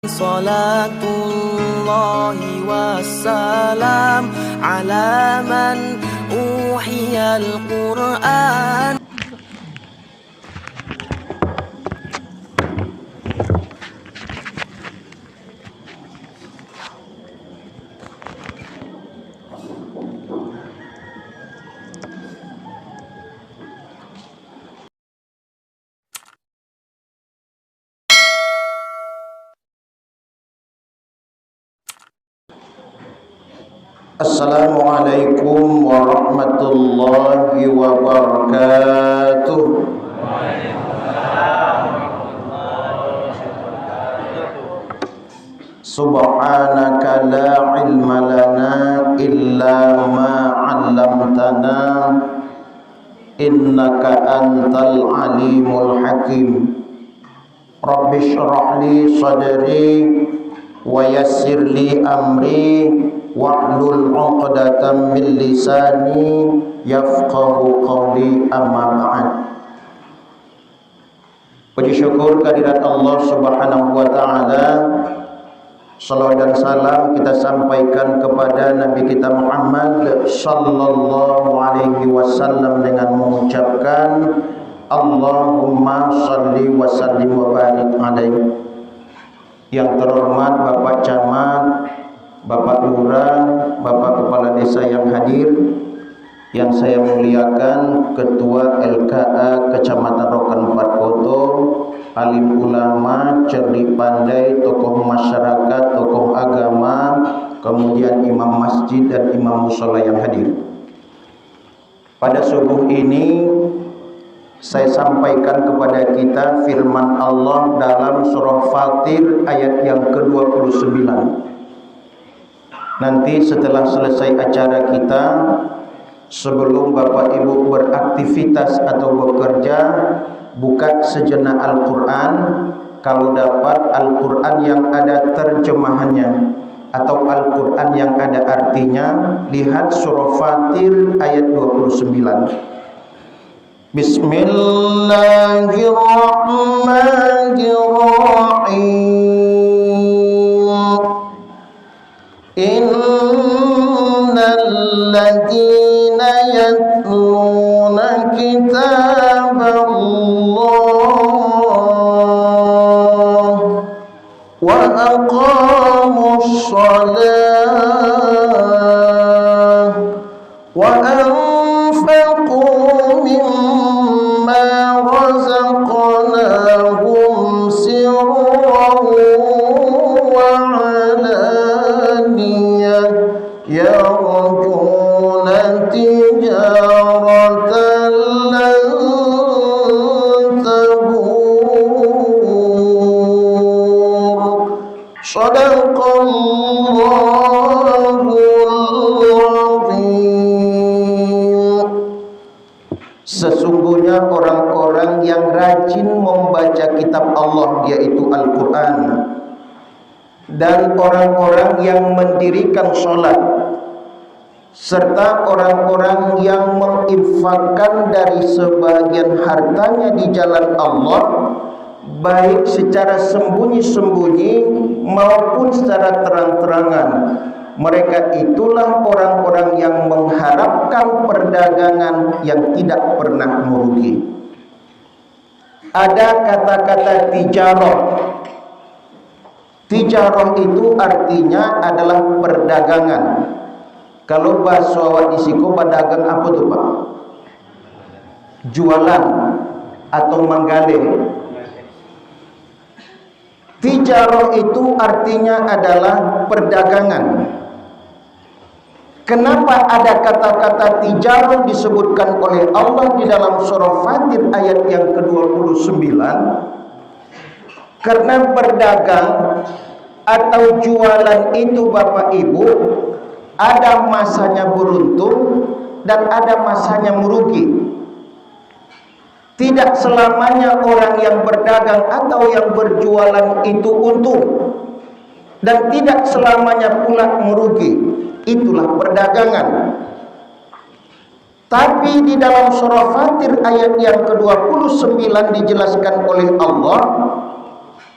Salatullahi wassalam ala man uhiyal Qur'an. Assalamualaikum warahmatullahi wabarakatuh. Subhanaka la ilma lana illa ma 'allamtana innaka antal alimul hakim. Rabbi shrah li sadri wa yassir li amri wahlul 'uqdatam min lisani yafqahu qawli, amma ba'd. Puji syukur kehadirat Allah Subhanahu wa taala. Salawat dan salam kita sampaikan kepada Nabi kita Muhammad sallallahu alaihi wasallam dengan mengucapkan Allahumma shalli wa sallim wa barik alaihi. Yang terhormat Bapak Camat, Bapak Lurah, Bapak Kepala Desa yang hadir, yang saya muliakan Ketua LKA Kecamatan Rokan 4 Koto, alim ulama, cerdik pandai, tokoh masyarakat, tokoh agama, kemudian imam masjid dan imam mushola yang hadir. Pada subuh ini saya sampaikan kepada kita firman Allah dalam surah Fatir ayat yang ke-29. Nanti setelah selesai acara kita, sebelum Bapak Ibu beraktivitas atau bekerja, buka sejenak Al-Quran. Kalau dapat Al-Quran yang ada terjemahannya atau Al-Quran yang ada artinya, lihat surah Fatir ayat 29. Bismillahirrahmanirrahim. Innal ladzina yatluna kitaballah wa aqamus shalah wa anfaqu mimma razaqnahum sirran wa yarjuna tijaratan lan tabur. Shadaqallahul azim. Sesungguhnya orang-orang yang rajin membaca kitab Allah, yaitu Al-Quran, dan orang-orang yang mendirikan sholat, serta orang-orang yang menginfakkan dari sebagian hartanya di jalan Allah, baik secara sembunyi-sembunyi maupun secara terang-terangan, mereka itulah orang-orang yang mengharapkan perdagangan yang tidak pernah merugi. Ada kata-kata tijarah. Tijarah itu artinya adalah perdagangan. Kalau bahasa awak di siko, pedagang apa tuh Pak? Jualan atau menggale. Tijarah itu artinya adalah perdagangan. Kenapa ada kata-kata tijarah disebutkan oleh Allah di dalam surah Fatir ayat yang ke-29? Karena berdagang atau jualan itu Bapak Ibu, ada masanya beruntung dan ada masanya merugi. Tidak selamanya orang yang berdagang atau yang berjualan itu untung, dan tidak selamanya pula merugi. Itulah perdagangan. Tapi di dalam surah Fatir ayat yang ke-29 dijelaskan oleh Allah,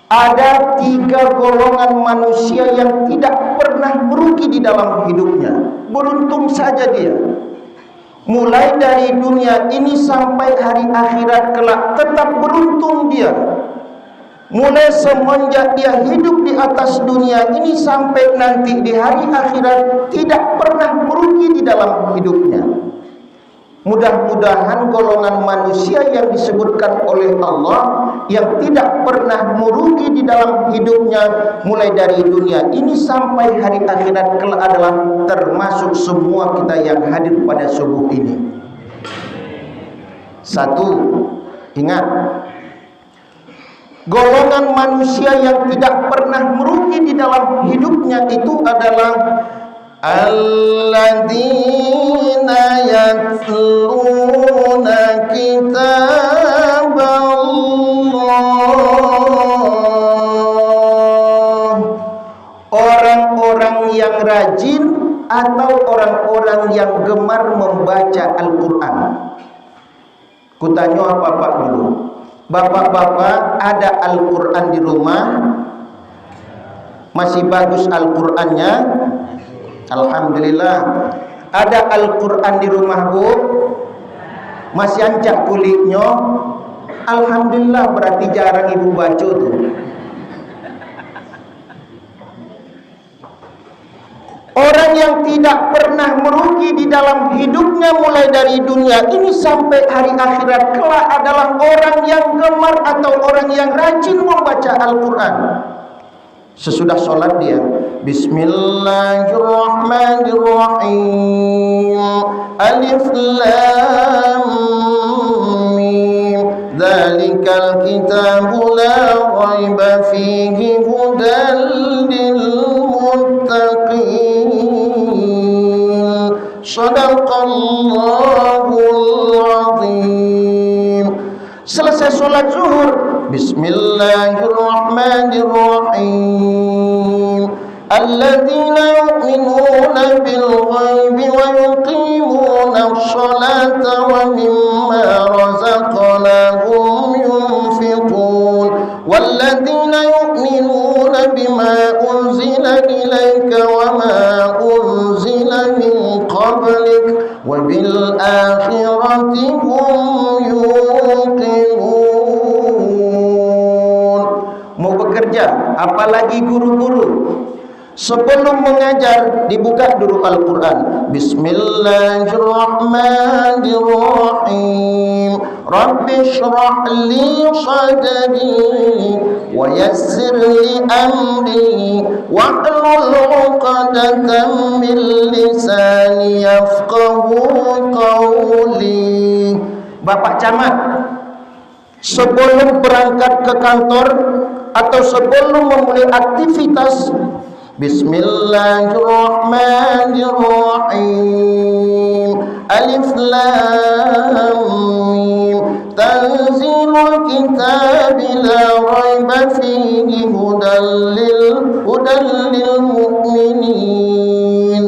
Ada 3 golongan manusia yang tidak pernah merugi di dalam hidupnya. Beruntung saja dia. Mulai dari dunia ini sampai hari akhirat kelak tetap beruntung dia. Mulai semenjak dia hidup di atas dunia ini sampai nanti di hari akhirat tidak pernah merugi di dalam hidupnya. Mudah-mudahan golongan manusia yang disebutkan oleh Allah yang tidak pernah merugi di dalam hidupnya mulai dari dunia ini sampai hari akhirat kelak adalah termasuk semua kita yang hadir pada subuh ini. 1. Ingat, golongan manusia yang tidak pernah merugi di dalam hidupnya itu adalah alladzina yatluna kitaballah, orang-orang yang rajin atau orang-orang yang gemar membaca Al-Quran. Kutanya bapak dulu, bapak-bapak ada Al-Quran di rumah? Masih bagus Al-Qurannya? Alhamdulillah. Ada Al-Quran di rumah bu? Masih ancak kulitnya? Alhamdulillah, berarti jarang ibu baca tuh. Orang yang tidak pernah merugi di dalam hidupnya mulai dari dunia ini sampai hari akhirat kelak adalah orang yang gemar atau orang yang rajin membaca Al-Quran. Sesudah sholat dia Bismillahirrahmanirrahim, Alif Lam Mim, Dzalikal kitabu la raiba fihi hudal lil muttaqin. Shadaqallahul azim. Selesai sholat zuhur, Bismillahirrahmanirrahim, alladzina yu'minuna bil ghaibi wa yuqimuna ash-sholata wa mimma razaqnahum yunfiqun, walladzina yu'minuna bima unzila ilayka wa ma unzila min qablik wa bil akhirati hum yuqinun. Mau bekerja, apalagi guru-guru, sebelum mengajar dibuka dulu Al-Quran. Bismillahirrahmanirrahim, Rabbi shrah li sadri wa yassir li amri wahlul 'uqdatam min lisani yafqahu qawli. Bapak camat, sebelum berangkat ke kantor atau sebelum memulai aktivitas, Bismillahirrahmanirrahim, Alif Lam Mim, Tanzilul kitabi la raiba fihi hudal lil mu'minin.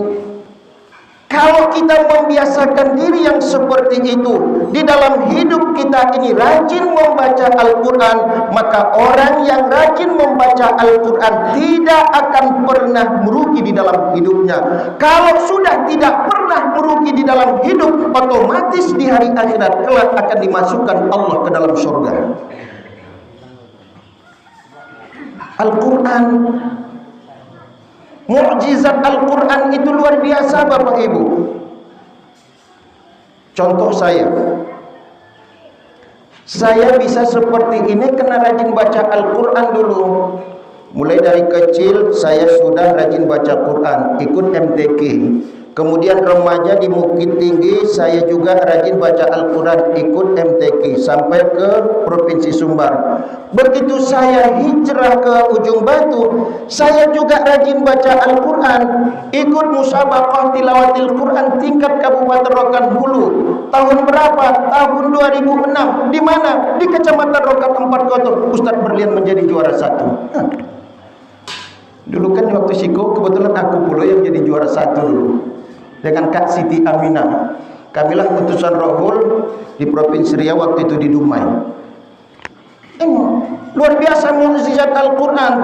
Kalau kita membiasakan diri yang seperti itu di dalam hidup kita ini, rajin membaca Al-Quran, maka orang yang rajin membaca Al-Quran tidak akan pernah merugi di dalam hidupnya. Kalau sudah tidak pernah merugi di dalam hidup, otomatis di hari akhirat kelak akan dimasukkan Allah ke dalam surga. Al-Quran, mukjizat Al-Quran itu luar biasa Bapak Ibu. Contoh saya bisa seperti ini karena rajin baca Al-Quran dulu. Mulai dari kecil saya sudah rajin baca Quran, ikut MTQ. Kemudian remaja di Bukit Tinggi saya juga rajin baca Al-Quran, ikut MTQ sampai ke Provinsi Sumbar. Begitu saya hijrah ke Ujung Batu, saya juga rajin baca Al-Quran, ikut musabaqah tilawatil Quran tingkat Kabupaten Rokan Hulu. Tahun berapa? Tahun 2006. Di mana? Di Kecamatan Rokan 4 Kotor. Ustaz Berlian menjadi juara 1. Dulu kan waktu Siko kebetulan aku pula yang jadi juara 1 dulu dengan Kak Siti Aminah. Kamilah utusan Rohul di Provinsi Riau waktu itu di Dumai. Luar biasa mukjizat Al-Quran.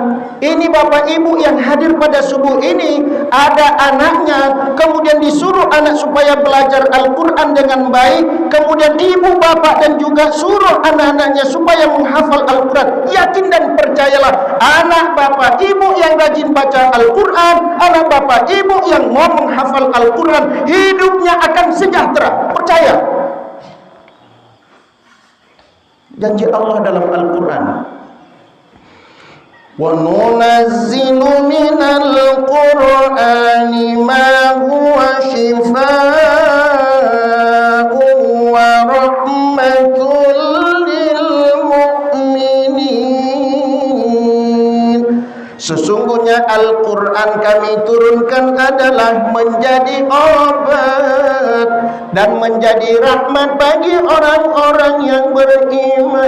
Ini bapak ibu yang hadir pada subuh ini, ada anaknya, kemudian disuruh anak supaya belajar Al-Quran dengan baik, kemudian ibu bapak dan juga suruh anak-anaknya supaya menghafal Al-Quran. Yakin dan percayalah, anak bapak ibu yang rajin baca Al-Quran, anak bapak ibu yang mau menghafal Al-Quran, hidupnya akan sejahtera. Percaya. Janji Allah dalam Al-Quran, wa nunazzilu minal Qur'ani ma huwa shifaa'un wa rahmatul lil mu'minin. Sesungguhnya Al-Quran kami turunkan adalah menjadi obat dan menjadi rahmat bagi orang-orang yang beriman.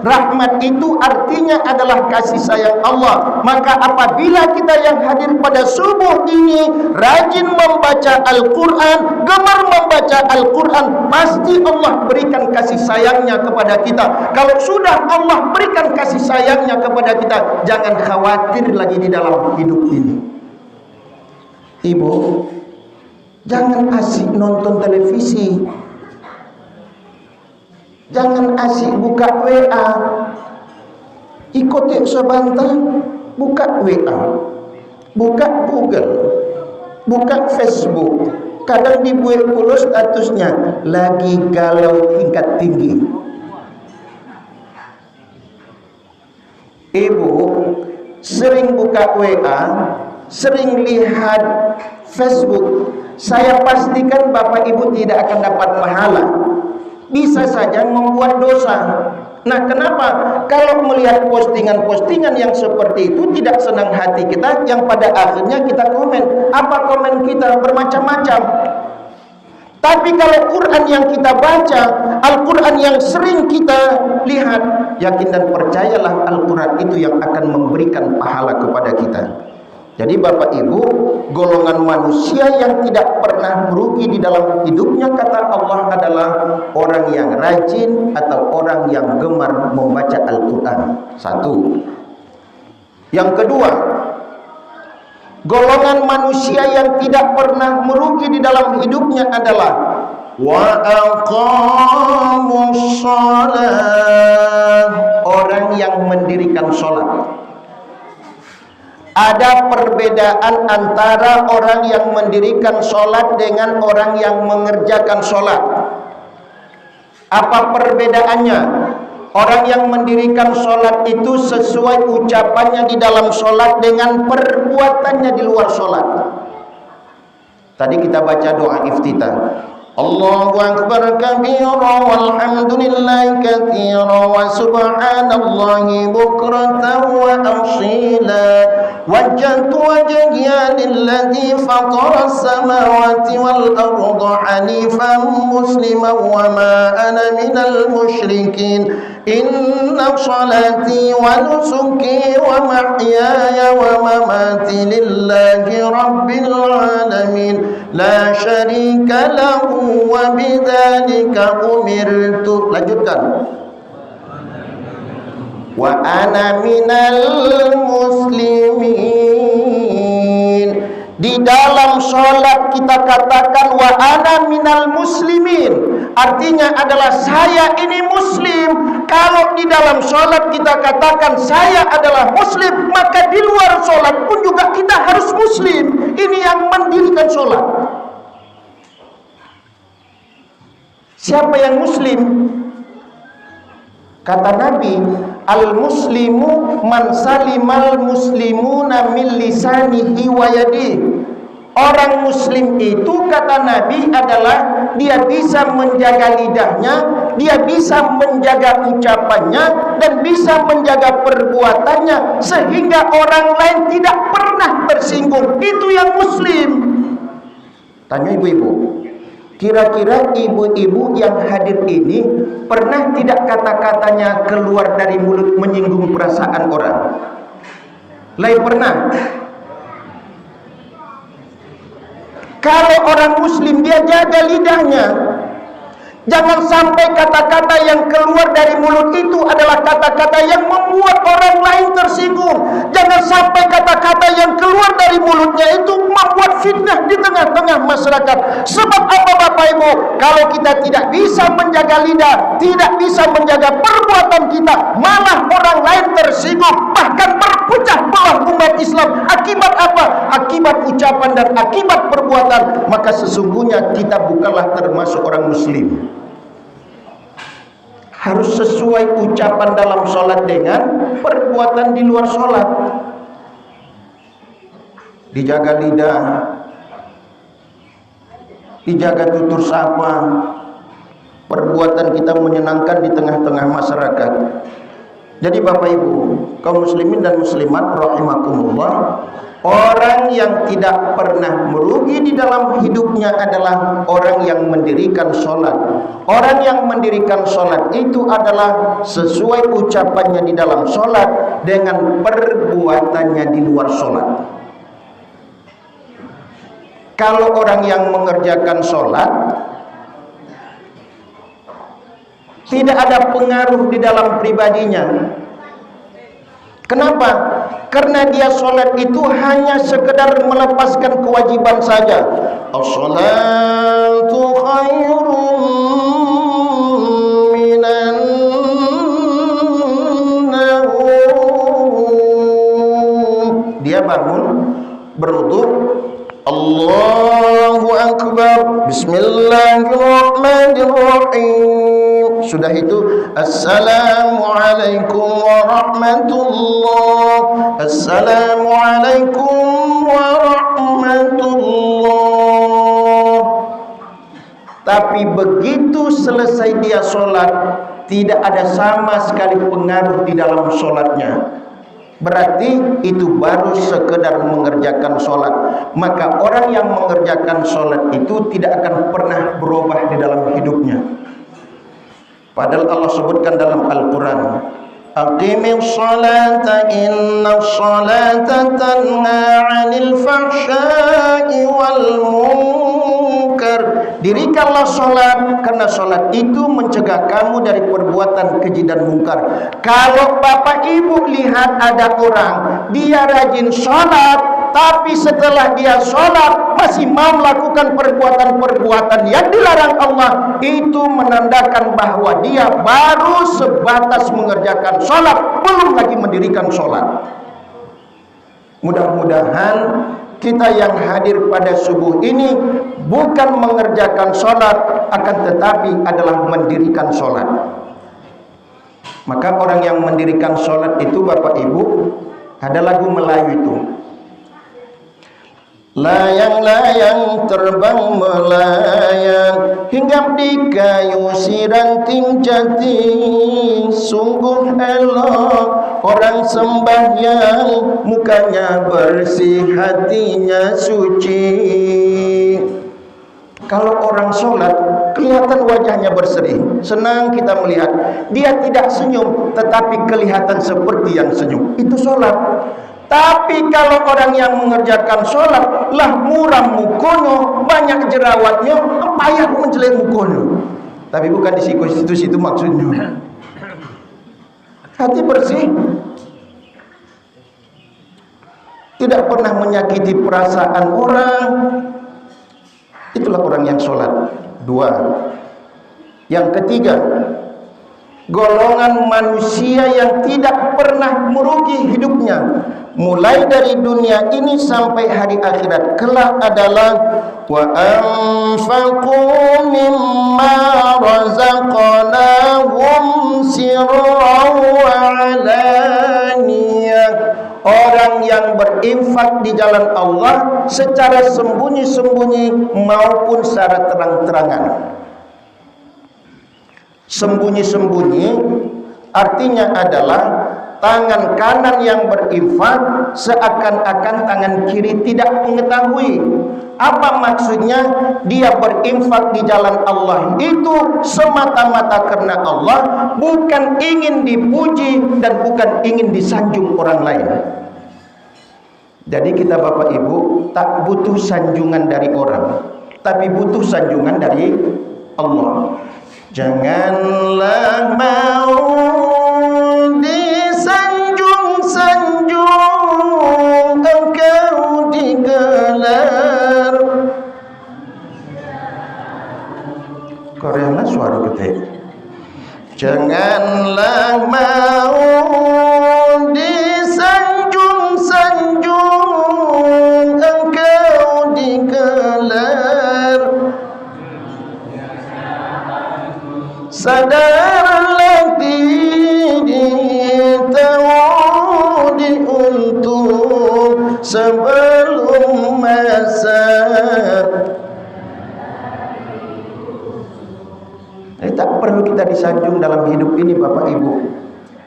Rahmat itu artinya adalah kasih sayang Allah. Maka apabila kita yang hadir pada subuh ini rajin membaca Al-Quran, gemar membaca Al-Quran, pasti Allah berikan kasih sayangnya kepada kita. Kalau sudah Allah berikan kasih sayangnya kepada kita, jangan khawatir lagi di dalam hidup ini. Ibu, jangan asik nonton televisi, jangan asik buka WA, ikuti sebentar, buka WA, buka Google, buka Facebook. Kadang dibuat pula statusnya lagi galau tingkat tinggi. Ibu sering buka WA, sering lihat Facebook, saya pastikan bapak ibu tidak akan dapat pahala, bisa saja membuat dosa. Nah, kenapa? Kalau melihat postingan-postingan yang seperti itu tidak senang hati kita, yang pada akhirnya kita komen. Apa komen kita? Bermacam-macam. Tapi kalau Quran yang kita baca, Al-Quran yang sering kita lihat, yakin dan percayalah Al-Quran itu yang akan memberikan pahala kepada kita. Jadi bapak ibu, golongan manusia yang tidak pernah merugi di dalam hidupnya, kata Allah, adalah orang yang rajin atau orang yang gemar membaca Al-Quran. Satu. Yang kedua, golongan manusia yang tidak pernah merugi di dalam hidupnya adalah wa aqamus shalah, orang yang mendirikan sholat. Ada perbedaan antara orang yang mendirikan sholat dengan orang yang mengerjakan sholat. Apa perbedaannya? Orang yang mendirikan sholat itu sesuai ucapannya di dalam sholat dengan perbuatannya di luar sholat. Tadi kita baca doa iftitah, Allahu akbar kabira walhamdulillahi katsira wa subhanallahi bukratan wa asila wajjahtu wajhiya lilladzi fatara as-samawati wal arda hanifan musliman wa ma ana minal musyrikin inna salati wa nusuki wa mahyaya wa mamati lillahi rabbil alamin la syarika lahu wa bidzalika umirtu. Lanjutkan. Wa ana minal muslimin. Di dalam sholat kita katakan wa ana minal muslimin, artinya adalah saya ini muslim. Kalau di dalam sholat kita katakan saya adalah muslim, maka di luar sholat pun juga kita harus muslim. Ini yang mendirikan sholat. Siapa yang muslim? Kata Nabi, al-muslimu man salimal muslimuna min lisanihi wa yadihi. Orang muslim itu, kata Nabi, adalah dia bisa menjaga lidahnya, dia bisa menjaga ucapannya, dan bisa menjaga perbuatannya sehingga orang lain tidak pernah tersinggung. Itu yang muslim. Tanya ibu-ibu, kira-kira ibu-ibu yang hadir ini pernah tidak kata-katanya keluar dari mulut menyinggung perasaan orang? Lain pernah. Kalau orang muslim dia jaga lidahnya, Jangan sampai kata-kata yang keluar dari mulut itu adalah kata-kata yang membuat orang lain tersinggung. Jangan sampai kata-kata yang keluar dari mulutnya itu membuat fitnah di tengah-tengah masyarakat. Sebab apa Bapak Ibu? Kalau kita tidak bisa menjaga lidah, tidak bisa menjaga perbuatan kita, malah orang lain tersinggung, bahkan berpecah belah umat Islam. Akibat apa? Akibat ucapan dan akibat perbuatan. Maka sesungguhnya kita bukanlah termasuk orang muslim. Harus sesuai ucapan dalam sholat dengan perbuatan di luar sholat. Dijaga lidah, dijaga tutur sapa, perbuatan kita menyenangkan di tengah-tengah masyarakat. Jadi Bapak Ibu, kaum muslimin dan muslimat rahimakumullah, orang yang tidak pernah merugi di dalam hidupnya adalah orang yang mendirikan sholat. Orang yang mendirikan sholat itu adalah sesuai ucapannya di dalam sholat dengan perbuatannya di luar sholat. Kalau orang yang mengerjakan sholat tidak ada pengaruh di dalam pribadinya. Kenapa? Karena dia sholat itu hanya sekedar melepaskan kewajiban saja. As-salatu khairun minan naum. Dia bangun, berwudu, Allahu Akbar, Bismillahirrahmanirrahim. Sudah itu, Assalamualaikum warahmatullah, Assalamualaikum warahmatullah. Tapi begitu selesai dia sholat, tidak ada sama sekali pengaruh di dalam sholatnya. Berarti itu baru sekedar mengerjakan sholat. Maka orang yang mengerjakan sholat itu tidak akan pernah berubah di dalam hidupnya. Padahal Allah sebutkan dalam Al-Quran, Aqimis sholata inna sholata tanha 'anil fahsya'i wal munkar. Dirikanlah sholat, karena sholat itu mencegah kamu dari perbuatan keji dan mungkar. Kalau Bapak Ibu lihat ada orang, dia rajin sholat, tapi setelah dia sholat masih mau melakukan perbuatan-perbuatan yang dilarang Allah, itu menandakan bahwa dia baru sebatas mengerjakan sholat, belum lagi mendirikan sholat. Mudah-mudahan kita yang hadir pada subuh ini bukan mengerjakan sholat, akan tetapi adalah mendirikan sholat. Maka orang yang mendirikan sholat itu Bapak Ibu, ada lagu Melayu itu, layang-layang terbang melayang, hinggap di kayu si ranting jati. Sungguh elok orang sembahyang, mukanya bersih, hatinya suci. Kalau orang sholat, kelihatan wajahnya berseri, senang kita melihat. Dia tidak senyum, tetapi kelihatan seperti yang senyum. Itu sholat. Tapi kalau orang yang mengerjakan sholat, lah muram mukono, banyak jerawatnya, payah menjelek mukono. Tapi bukan di situ maksudnya. Hati bersih, tidak pernah menyakiti perasaan orang. Itulah orang yang sholat. Dua. Yang ketiga, golongan manusia yang tidak pernah merugi hidupnya, mulai dari dunia ini sampai hari akhirat kelak adalah wa anfaqu mimma razaqnahum sirran wa alaniyah. Orang yang berinfak di jalan Allah secara sembunyi-sembunyi maupun secara terang-terangan. Sembunyi-sembunyi artinya adalah tangan kanan yang berinfak seakan-akan tangan kiri tidak mengetahui. Apa maksudnya? Dia berinfak di jalan Allah itu semata-mata karena Allah, bukan ingin dipuji dan bukan ingin disanjung orang lain. Jadi kita Bapak Ibu tak butuh sanjungan dari orang, tapi butuh sanjungan dari Allah. Janganlah mau disanjung-sanjung engkau digelar. Koreana suara gede. Janganlah mau disanjung-sanjung engkau digelar. Sadarlah diri tahu diuntung sebelum masa. Tak perlu kita disanjung dalam hidup ini Bapak Ibu,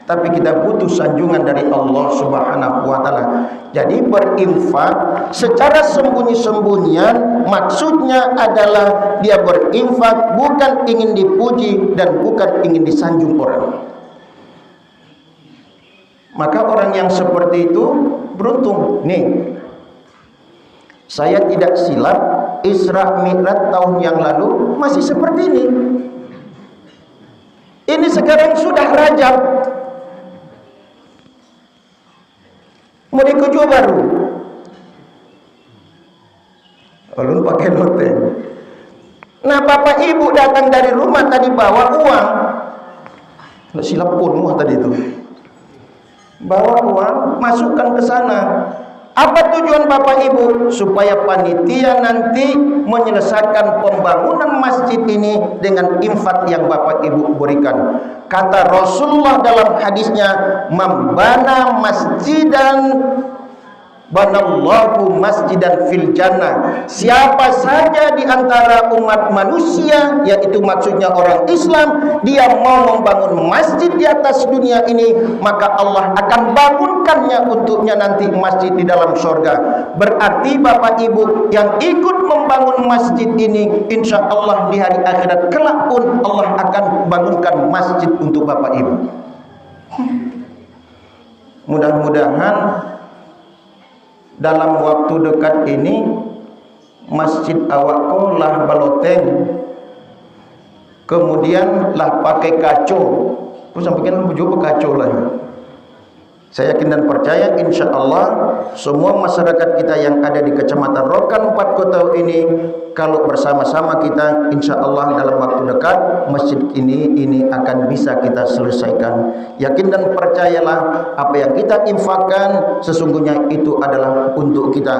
tapi kita butuh sanjungan dari Allah Subhanahu wa Ta'ala. Jadi berinfak secara sembunyi-sembunyian maksudnya adalah dia berinfak bukan ingin dipuji dan bukan ingin disanjung orang. Maka orang yang seperti itu beruntung. Nih, saya tidak silap, Isra Mi'raj tahun yang lalu masih seperti ini. Ini sekarang sudah Rajab, mau dikuju baru, ulun pakai loteng. Nah bapak ibu datang dari rumah tadi bawa uang, nggak silap pun tadi itu, bawa uang masukkan ke sana. Apa tujuan bapak ibu? Supaya panitia nanti menyelesaikan pembangunan masjid ini dengan infak yang bapak ibu berikan. Kata Rasulullah dalam hadisnya, "Mambana masjidan banallahu masjidan fil jannah." Siapa saja di antara umat manusia, yaitu maksudnya orang Islam, dia mau membangun masjid di atas dunia ini, maka Allah akan bangunkannya untuknya nanti masjid di dalam surga. Berarti Bapak Ibu yang ikut membangun masjid ini, insya Allah di hari akhirat kelak pun Allah akan bangunkan masjid untuk Bapak Ibu. Mudah-mudahan dalam waktu dekat ini masjid awak lah baloteng, kemudian lah pakai kacau, terus sampai kan juga kacau lah. Saya yakin dan percaya insya Allah semua masyarakat kita yang ada di Kecamatan Rokan 4 Kota ini, kalau bersama-sama kita insya Allah dalam waktu dekat masjid ini akan bisa kita selesaikan. Yakin dan percayalah apa yang kita infakkan sesungguhnya itu adalah untuk kita,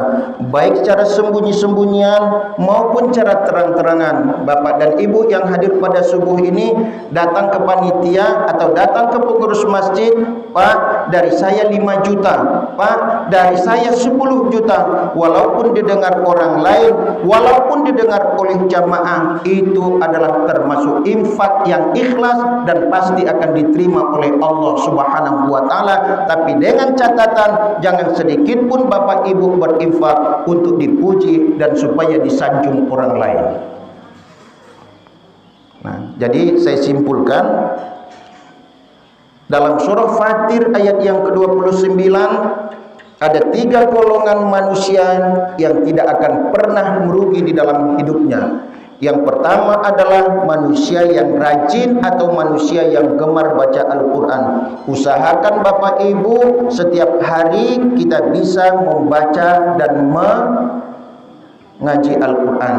baik secara sembunyi-sembunyian maupun secara terang-terangan. Bapak dan Ibu yang hadir pada subuh ini datang ke panitia atau datang ke pengurus masjid, Pak, dari saya 5 juta, Pak, dari saya 10 juta, walaupun didengar orang lain, walaupun didengar oleh jamaah, itu adalah termasuk infak yang ikhlas dan pasti akan diterima oleh Allah Subhanahu wa Ta'ala. Tapi dengan catatan jangan sedikit pun Bapak Ibu berinfak untuk dipuji dan supaya disanjung orang lain. Nah, jadi saya simpulkan dalam surah Fatir ayat yang ke-29 ada 3 golongan manusia yang tidak akan pernah merugi di dalam hidupnya. Yang pertama adalah manusia yang rajin atau manusia yang gemar baca Al-Quran. Usahakan Bapak Ibu setiap hari kita bisa membaca dan mengaji Al-Quran.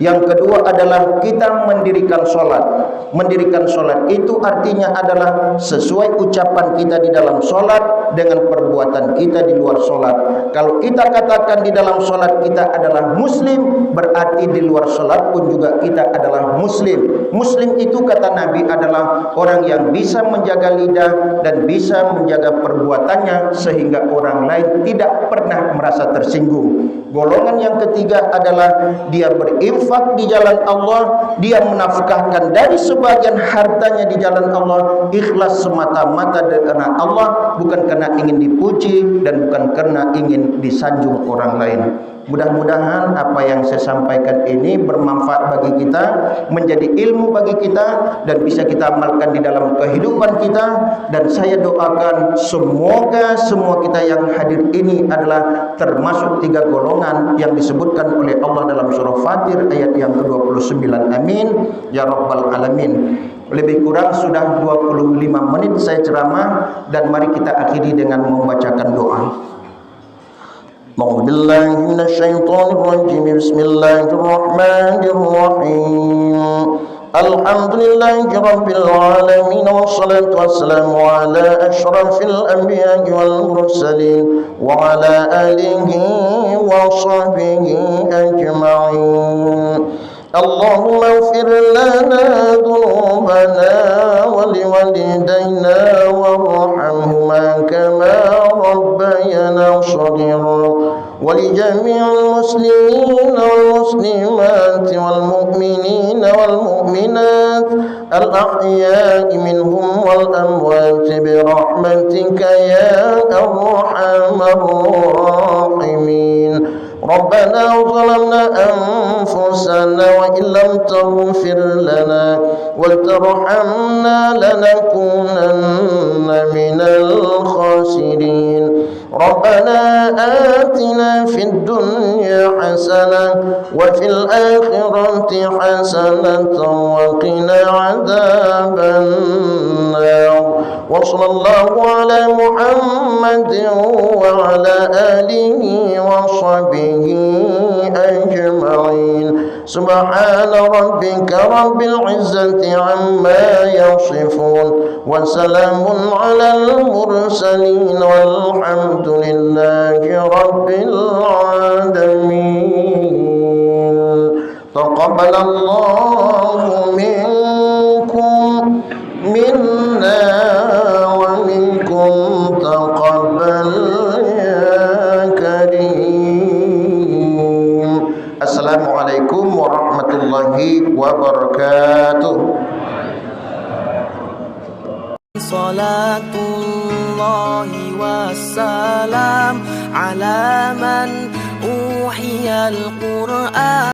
Yang kedua adalah kita mendirikan sholat. Mendirikan sholat itu artinya adalah sesuai ucapan kita di dalam sholat dengan perbuatan kita di luar sholat. Kalau kita katakan di dalam sholat kita adalah muslim, berarti di luar sholat pun juga kita adalah muslim. Muslim itu kata Nabi adalah orang yang bisa menjaga lidah dan bisa menjaga perbuatannya sehingga orang lain tidak pernah merasa tersinggung. Golongan yang ketiga adalah dia berinfak di jalan Allah, dia menafkahkan dari sebagian hartanya di jalan Allah, ikhlas semata-mata karena Allah, bukan karena ingin dipuji dan bukan karena ingin disanjung orang lain. Mudah-mudahan apa yang saya sampaikan ini bermanfaat bagi kita, menjadi ilmu bagi kita, dan bisa kita amalkan di dalam kehidupan kita. Dan saya doakan semoga semua kita yang hadir ini adalah termasuk 3 golongan yang disebutkan oleh Allah dalam surah Fatir ayat yang ke-29. Amin ya rabbal alamin. Lebih kurang sudah 25 menit saya ceramah, dan mari kita akhiri dengan membacakan doa. أعوذ بالله من الشيطان الرجيم بسم الله الرحمن الرحيم الحمد لله رب العالمين والصلاة والسلام على أشرف الأنبياء والمرسلين وعلى آله وصحبه أجمعين اللهم اغفر لنا ذنوبنا ولوالدينا وارحمهما كما ربيانا صغيرا ولجميع المسلمين والمسلمات والمؤمنين والمؤمنات الأحياء منهم والأموات برحمتك يا أرحم الراحمين ربنا ظلمنا أنفسنا وإن لم تغفر لنا وترحمنا لنكونن من الخاسرين ربنا آتنا في الدنيا حسنة وفي الآخرة حسنة وقنا عذاب النار وصلى الله على محمد وعلى آله وصحبه أجمعين سبحان ربك رب العزة عما يصفون وسلام على المرسلين والحمد لله رب العالمين تقبل الله منكم منا ومنكم تقبل يا كريم السلام عليكم ورحمة الله وبركاته صلاة الله والسلام على من أوحي القرآن